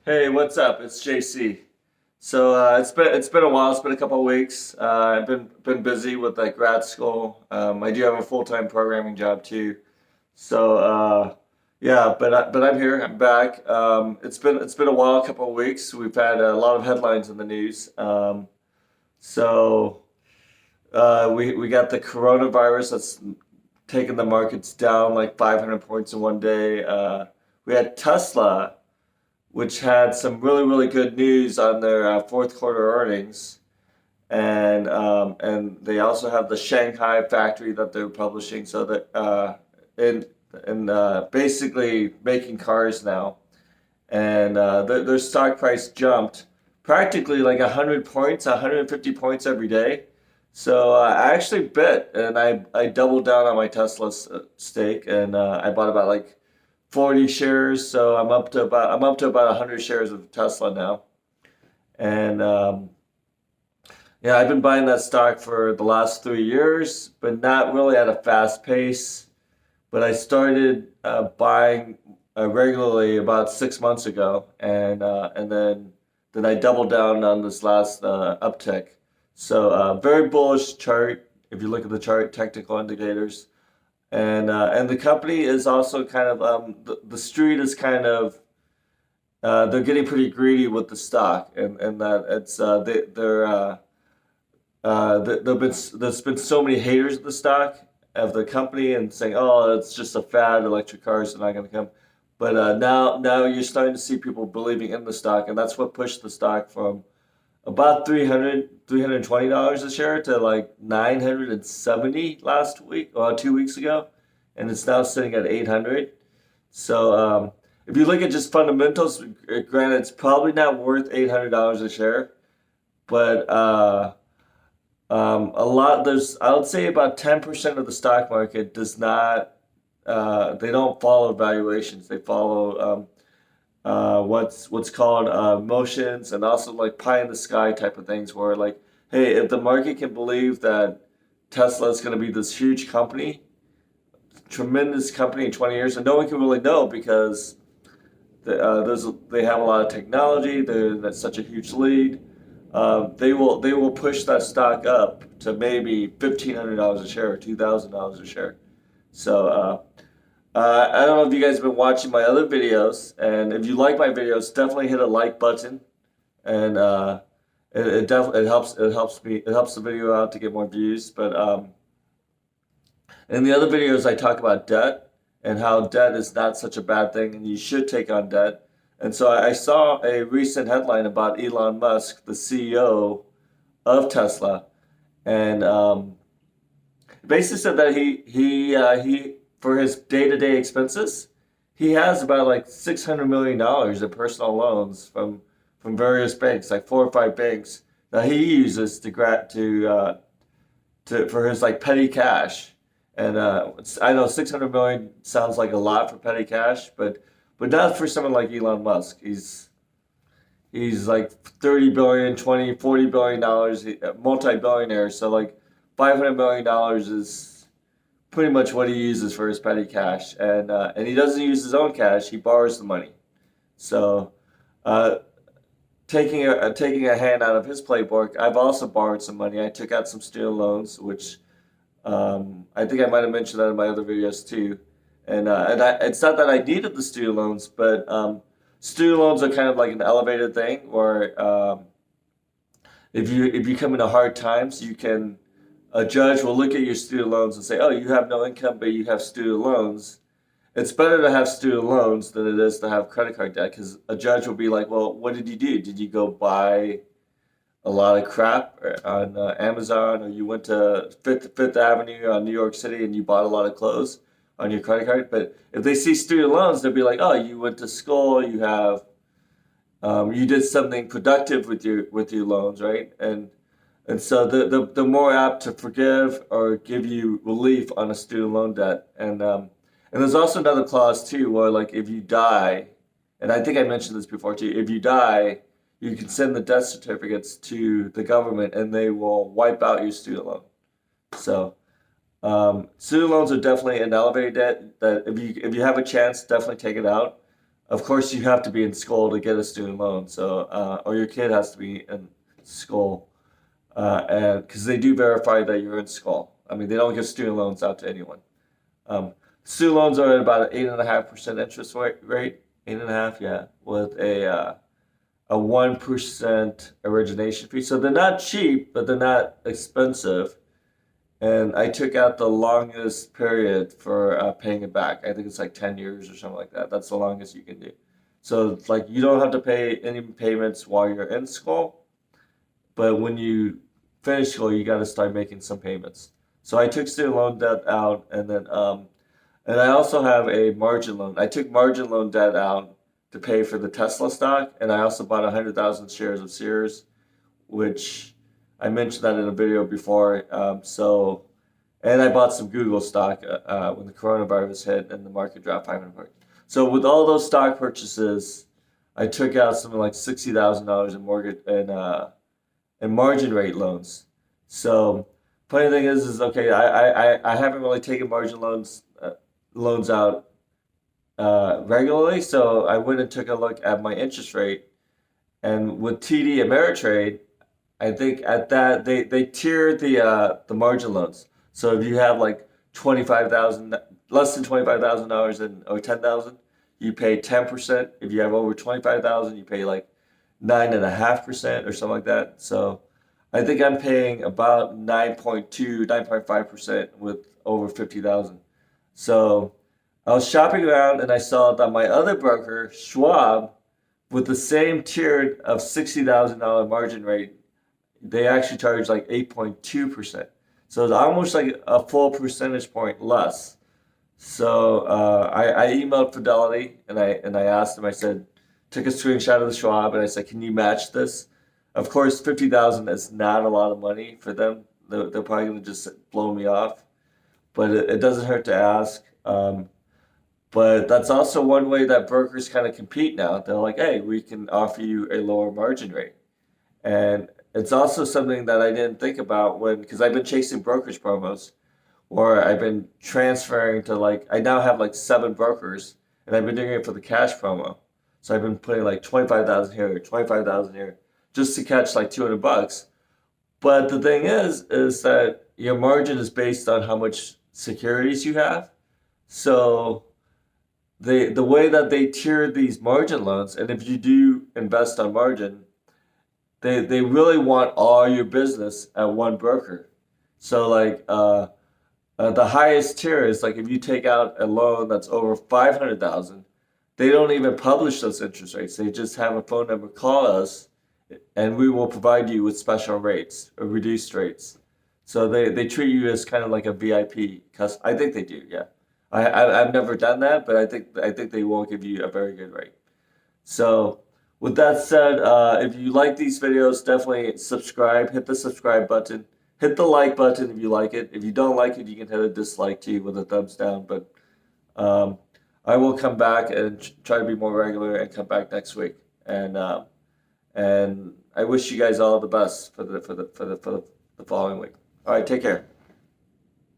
Hey, what's up? It's JC. It's been a while. It's been a couple of weeks. I've been busy with like grad school. I do have a full-time programming job too. So yeah, but I'm here. I'm back. It's been a while, a couple of weeks. We've had a lot of headlines in the news. So we got the coronavirus that's taken the markets down like 500 points in one day. We had Tesla, which had some really good news on their fourth quarter earnings, and they also have the Shanghai factory that they're publishing, so that in basically making cars now, and their stock price jumped practically like 100 points, 150 points every day. So I actually bet, and I doubled down on my Tesla stake, and I bought about like 40 shares. So I'm up to about 100 shares of Tesla now, and yeah, I've been buying that stock for the last 3 years, but not really at a fast pace. But I started buying regularly about 6 months ago, and then I doubled down on this last uptick. So very bullish chart if you look at the chart technical indicators, and the company is also kind of the street is kind of they're getting pretty greedy with the stock, and that it's there's been so many haters of the stock of the company and saying, oh, it's just a fad, electric cars are not going to come. But now you're starting to see people believing in the stock, and that's what pushed the stock from about $320 a share to like 970 last week or 2 weeks ago, and it's now sitting at 800. So if you look at just fundamentals, granted, it's probably not worth $800 a share, but a lot there's I would say about 10% of the stock market does not they don't follow valuations. They follow what's called motions, and also like pie in the sky type of things, where like, hey, if the market can believe that Tesla is going to be this huge company, tremendous company in 20 years, and no one can really know because they have a lot of technology. They're that's such a huge lead. They will push that stock up to maybe $1,500 a share or $2,000 a share. So I don't know if you guys have been watching my other videos, and if you like my videos, definitely hit a like button, and it definitely it helps the video out to get more views. But in the other videos, I talk about debt and how debt is not such a bad thing, and you should take on debt. And so I saw a recent headline about Elon Musk, the CEO of Tesla, and basically said that he for his day-to-day expenses, he has about like $600 million in personal loans from various banks, like four or five banks that he uses to for his like petty cash. And I know 600 million sounds like a lot for petty cash, but not for someone like Elon Musk. He's like 30 billion, 20, 40 billion dollars, multi-billionaire. So like $500 million is pretty much what he uses for his petty cash, and he doesn't use his own cash. He borrows the money. So uh, taking a hand out of his playbook, I've also borrowed some money. I took out some student loans, which I think I might have mentioned that in my other videos too. It's not that I needed the student loans, but student loans are kind of like an elevated thing where if you come into hard times, you can a judge will look at your student loans and say, "Oh, you have no income, but you have student loans." It's better to have student loans than it is to have credit card debt, because a judge will be like, "Well, what did you do? Did you go buy a lot of crap on Amazon, or you went to Fifth Avenue on New York City and you bought a lot of clothes on your credit card?" But if they see student loans, they'll be like, "Oh, you went to school, you did something productive with your loans, right?" And so the more apt to forgive or give you relief on a student loan debt. And there's also another clause too, where like if you die, and I think I mentioned this before too, if you die, you can send the death certificates to the government and they will wipe out your student loan. So student loans are definitely an elevated debt that if you have a chance, definitely take it out. Of course, you have to be in school to get a student loan, so or your kid has to be in school, and because they do verify that you're in school. I mean, they don't give student loans out to anyone. Um, Student loans are at about an 8.5% interest rate, 8.5, yeah, with a 1% origination fee. So they're not cheap, but they're not expensive. And I took out the longest period for paying it back. I think it's like 10 years or something like that. That's the longest you can do. So it's like you don't have to pay any payments while you're in school, but when you finish school, you got to start making some payments. So I took student loan debt out, and I also have a margin loan. I took margin loan debt out to pay for the Tesla stock, and I also bought 100,000 shares of Sears, which I mentioned that in a video before. And I bought some Google stock when the coronavirus hit and the market dropped 500%. So with all those stock purchases, I took out something like $60,000 in mortgage and margin rate loans. So funny thing is okay. I haven't really taken margin loans out regularly. So I went and took a look at my interest rate, and with TD Ameritrade, I think at that they tier the margin loans. So if you have like 25,000, less than $25,000 and or 10,000, you pay 10%. If you have over 25,000, you pay like 9.5% or something like that. So I think I'm paying about 9.2, 9.5% with over 50,000. So I was shopping around and I saw that my other broker, Schwab, with the same tier of $60,000 margin rate, they actually charge like 8.2%. So it's almost like a full percentage point less. So I emailed Fidelity and I asked them, I said, took a screenshot of the Schwab and I said, can you match this? Of course, 50,000 is not a lot of money for them. They're probably going to just blow me off, but it doesn't hurt to ask. But that's also one way that brokers kind of compete now. They're like, hey, we can offer you a lower margin rate. And it's also something that I didn't think about because I've been chasing brokerage promos, or I've been transferring to I now have like 7 brokers, and I've been doing it for the cash promo. So I've been putting like 25,000 here, 25,000 here, just to catch like $200. But the thing is that your margin is based on how much securities you have. So the way that they tier these margin loans, and if you do invest on margin, they really want all your business at one broker. So the highest tier is like if you take out a loan that's over 500,000, they don't even publish those interest rates. They just have a phone number, call us, and we will provide you with special rates or reduced rates. So they treat you as kind of like a VIP. I think they do, yeah. I've never done that, but I think they will give you a very good rate. So with that said, if you like these videos, definitely subscribe. Hit the subscribe button. Hit the like button if you like it. If you don't like it, you can hit a dislike too with a thumbs down. But I will come back and try to be more regular and come back next week. And I wish you guys all the best for the following week. All right, take care.